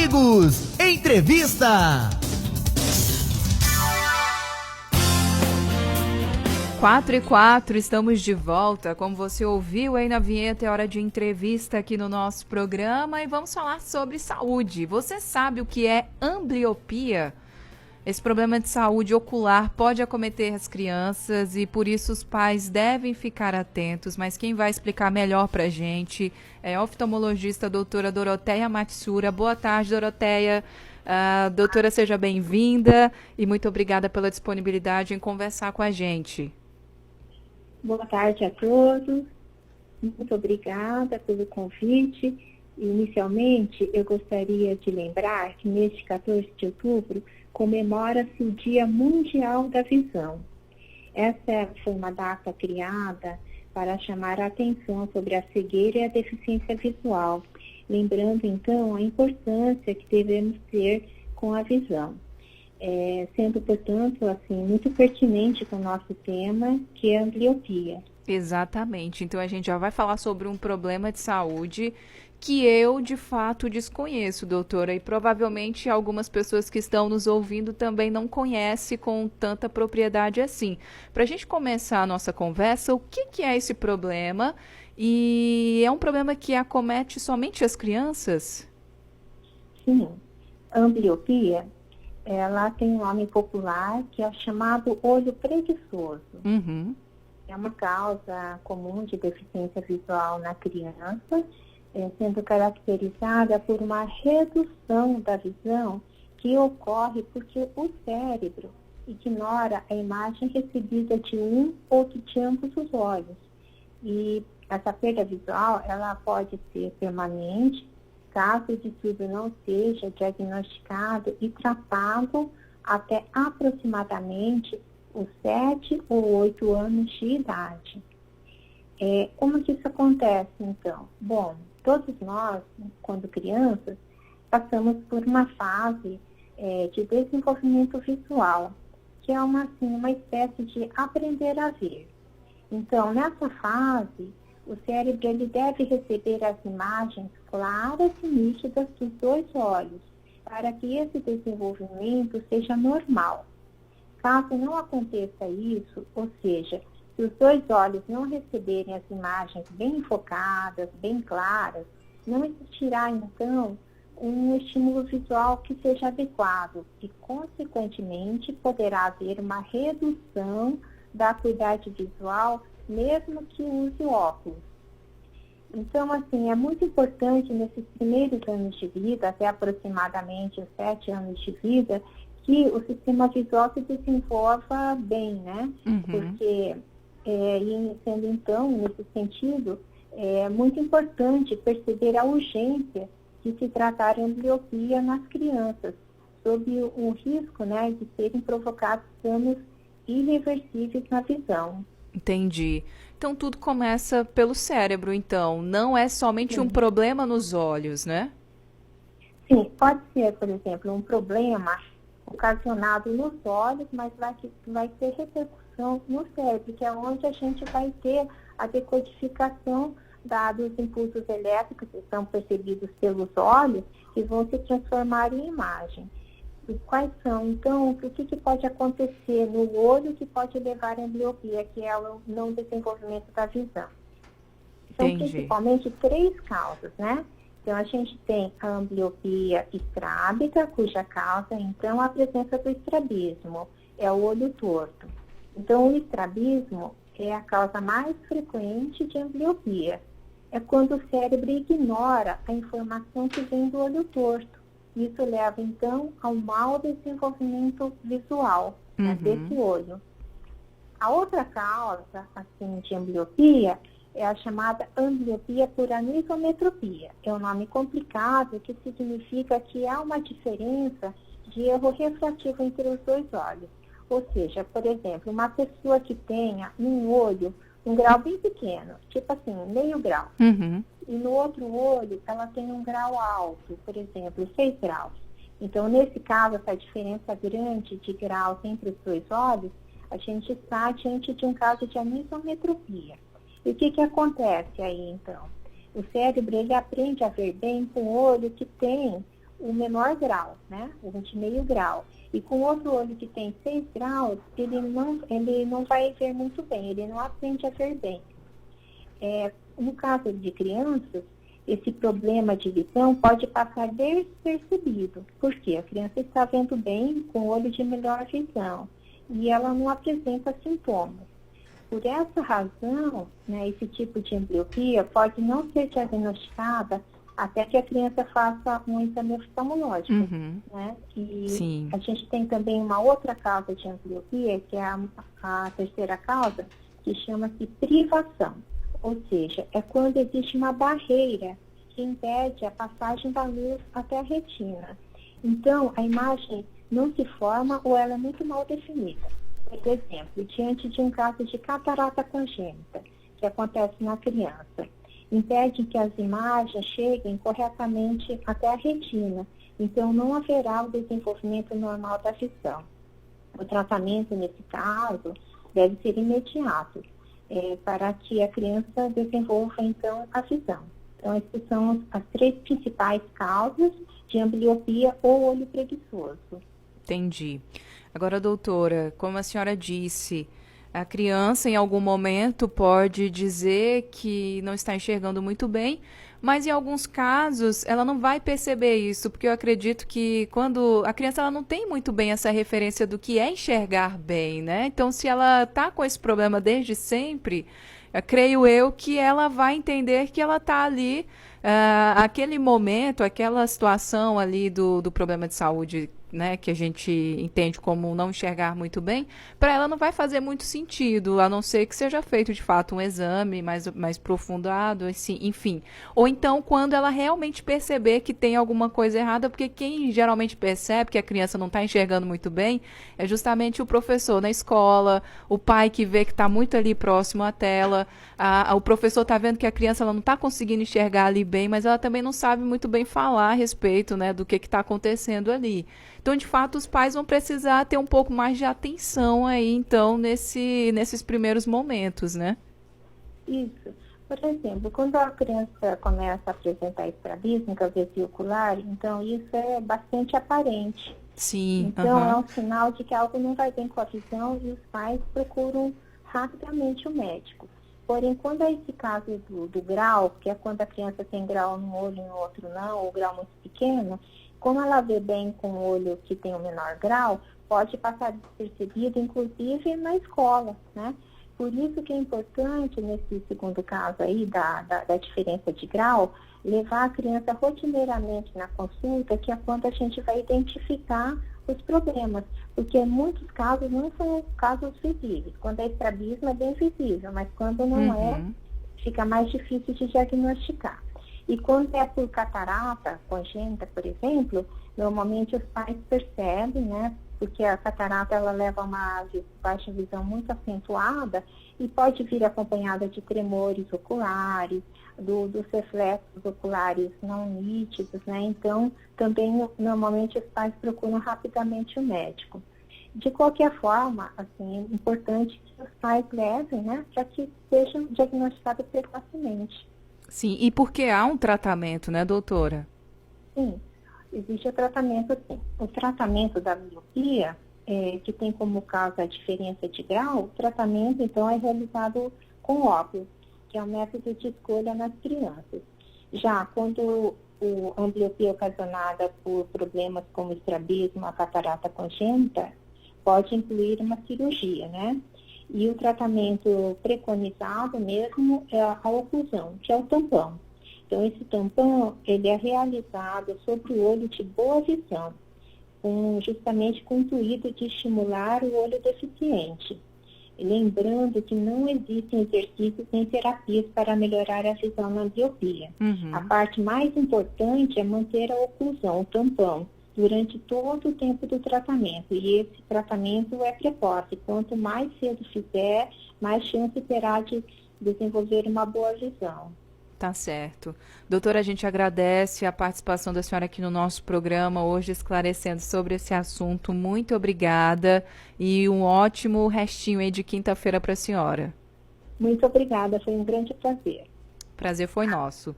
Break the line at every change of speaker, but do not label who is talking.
amigos, entrevista.
4:04, estamos de volta. Como você ouviu aí na vinheta, é hora de entrevista aqui no nosso programa e vamos falar sobre saúde. Você sabe o que é ambliopia? Esse problema de saúde ocular pode acometer as crianças e por isso os pais devem ficar atentos, mas quem vai explicar melhor pra gente é a oftalmologista a doutora Doroteia Matsura. Boa tarde, Doroteia. Doutora, seja bem-vinda e muito obrigada pela disponibilidade em conversar com a gente.
Boa tarde a todos, muito obrigada pelo convite. Inicialmente, eu gostaria de lembrar que neste 14 de outubro comemora-se o Dia Mundial da Visão. Essa foi uma data criada para chamar a atenção sobre a cegueira e a deficiência visual, lembrando então a importância que devemos ter com a visão. Sendo, portanto, assim, muito pertinente com o nosso tema, que é a ambliopia.
Exatamente. Então, a gente já vai falar sobre um problema de saúde que eu, de fato, desconheço, doutora, e provavelmente algumas pessoas que estão nos ouvindo também não conhecem com tanta propriedade assim. Para a gente começar a nossa conversa, o que é esse problema? E é um problema que acomete somente as crianças?
Sim. A ambliopia, ela tem um nome popular que é chamado olho preguiçoso.
Uhum.
É uma causa comum de deficiência visual na criança, sendo caracterizada por uma redução da visão que ocorre porque o cérebro ignora a imagem recebida de um ou de ambos os olhos. E essa perda visual, ela pode ser permanente, caso o distúrbio não seja diagnosticado e tratado até aproximadamente os 7 ou 8 anos de idade. Como que isso acontece, então? Bom, todos nós, quando crianças, passamos por uma fase de desenvolvimento visual, que é uma espécie de aprender a ver. Então, nessa fase, o cérebro ele deve receber as imagens claras e nítidas dos dois olhos, para que esse desenvolvimento seja normal. Caso não aconteça isso, ou seja, se os dois olhos não receberem as imagens bem focadas, bem claras, não existirá, então, um estímulo visual que seja adequado e, consequentemente, poderá haver uma redução da acuidade visual, mesmo que use óculos. Então, assim, é muito importante nesses primeiros anos de vida, até aproximadamente os 7 anos de vida, que o sistema visual se desenvolva bem, né?
Uhum.
Porque, sendo então, nesse sentido, é muito importante perceber a urgência de se tratar a ambliopia nas crianças, sob o risco, né, de serem provocados danos irreversíveis na visão.
Entendi. Então, tudo começa pelo cérebro, então. Não é somente um problema nos olhos, né?
Sim, pode ser, por exemplo, um problema ocasionado nos olhos, mas vai ter repercussão no cérebro, que é onde a gente vai ter a decodificação dos impulsos elétricos que são percebidos pelos olhos e vão se transformar em imagem. E quais são, então, o que pode acontecer no olho que pode levar à ambliopia, que é o não desenvolvimento da visão? São principalmente 3 causas, né? Então, a gente tem a ambliopia estrábica, cuja causa, então, é a presença do estrabismo, é o olho torto. Então, o estrabismo é a causa mais frequente de ambliopia. É quando o cérebro ignora a informação que vem do olho torto. Isso leva, então, ao mau desenvolvimento visual, né, desse olho. A outra causa, assim, de ambliopia é a chamada ambliopia por anisometropia. É um nome complicado que significa que há uma diferença de erro refrativo entre os dois olhos. Ou seja, por exemplo, uma pessoa que tenha um olho, um grau bem pequeno, tipo assim, meio grau, e no outro olho ela tem um grau alto, por exemplo, 6 graus. Então, nesse caso, essa diferença grande de graus entre os dois olhos, a gente está diante de um caso de anisometropia. E o que acontece aí, então? O cérebro, ele aprende a ver bem com o olho que tem o menor grau, né? O 20,5 grau. E com outro olho que tem 6 graus, ele não vai ver muito bem, ele não aprende a ver bem. No caso de crianças, esse problema de visão pode passar despercebido, porque a criança está vendo bem com o olho de melhor visão e ela não apresenta sintomas. Por essa razão, né, esse tipo de ambliopia pode não ser diagnosticada até que a criança faça um exame oftalmológico.
Uhum.
Né? E
Sim.
a gente tem também uma outra causa de ambliopia, que é a terceira causa, que chama-se privação. Ou seja, é quando existe uma barreira que impede a passagem da luz até a retina. Então, a imagem não se forma ou ela é muito mal definida. Por exemplo, diante de um caso de catarata congênita, que acontece na criança, impede que as imagens cheguem corretamente até a retina. Então, não haverá o desenvolvimento normal da visão. O tratamento, nesse caso, deve ser imediato, para que a criança desenvolva, então, a visão. Então, essas são as 3 principais causas de ambliopia ou olho preguiçoso.
Entendi. Agora, doutora, como a senhora disse, a criança em algum momento pode dizer que não está enxergando muito bem, mas em alguns casos ela não vai perceber isso, porque eu acredito que quando a criança ela não tem muito bem essa referência do que é enxergar bem, né? Então, se ela está com esse problema desde sempre, creio eu que ela vai entender que ela está ali, aquele momento, aquela situação ali do problema de saúde, né, que a gente entende como não enxergar muito bem, para ela não vai fazer muito sentido, a não ser que seja feito de fato um exame mais aprofundado, assim, enfim. Ou então quando ela realmente perceber que tem alguma coisa errada, porque quem geralmente percebe que a criança não está enxergando muito bem é justamente o professor na escola, o pai que vê que está muito ali próximo à tela, o professor está vendo que a criança ela não está conseguindo enxergar ali bem, mas ela também não sabe muito bem falar a respeito, né, do que está acontecendo ali. Então, de fato, os pais vão precisar ter um pouco mais de atenção aí, então, nesses primeiros momentos, né?
Isso. Por exemplo, quando a criança começa a apresentar estrabismo ocular, então isso é bastante aparente.
Sim.
Então, é um sinal de que algo não vai bem com a visão e os pais procuram rapidamente o médico. Porém, quando é esse caso do grau, que é quando a criança tem grau num olho e no outro não, ou grau muito pequeno, como ela vê bem com o olho que tem o menor grau, pode passar despercebido, inclusive na escola, né? Por isso que é importante, nesse segundo caso aí, da diferença de grau, levar a criança rotineiramente na consulta, que é quando a gente vai identificar os problemas. Porque em muitos casos não são casos visíveis. Quando é estrabismo é bem visível, mas quando não é, fica mais difícil de diagnosticar. E quando é por catarata congênita, por exemplo, normalmente os pais percebem, né? Porque a catarata ela leva a uma baixa visão muito acentuada e pode vir acompanhada de tremores oculares, dos reflexos oculares não nítidos, né? Então, também, normalmente, os pais procuram rapidamente o médico. De qualquer forma, assim, é importante que os pais levem, né? Para que sejam diagnosticados precocemente.
Sim, e porque há um tratamento, né, doutora?
Sim, existe o tratamento, sim. O tratamento da miopia, que tem como causa a diferença de grau, o tratamento, então, é realizado com óculos, que é o método de escolha nas crianças. Já quando a ambliopia ocasionada por problemas como estrabismo, a catarata congênita, pode incluir uma cirurgia, né? E o tratamento preconizado mesmo é a oclusão, que é o tampão. Então, esse tampão, ele é realizado sobre o olho de boa visão, justamente com o intuito de estimular o olho deficiente. Lembrando que não existem exercícios nem terapias para melhorar a visão na ambliopia. A parte mais importante é manter a oclusão, o tampão, durante todo o tempo do tratamento. E esse tratamento é precoce. Quanto mais cedo fizer, mais chance terá de desenvolver uma boa visão.
Tá certo. Doutora, a gente agradece a participação da senhora aqui no nosso programa, hoje esclarecendo sobre esse assunto. Muito obrigada e um ótimo restinho aí de quinta-feira para a senhora.
Muito obrigada, foi um grande prazer.
Prazer foi nosso.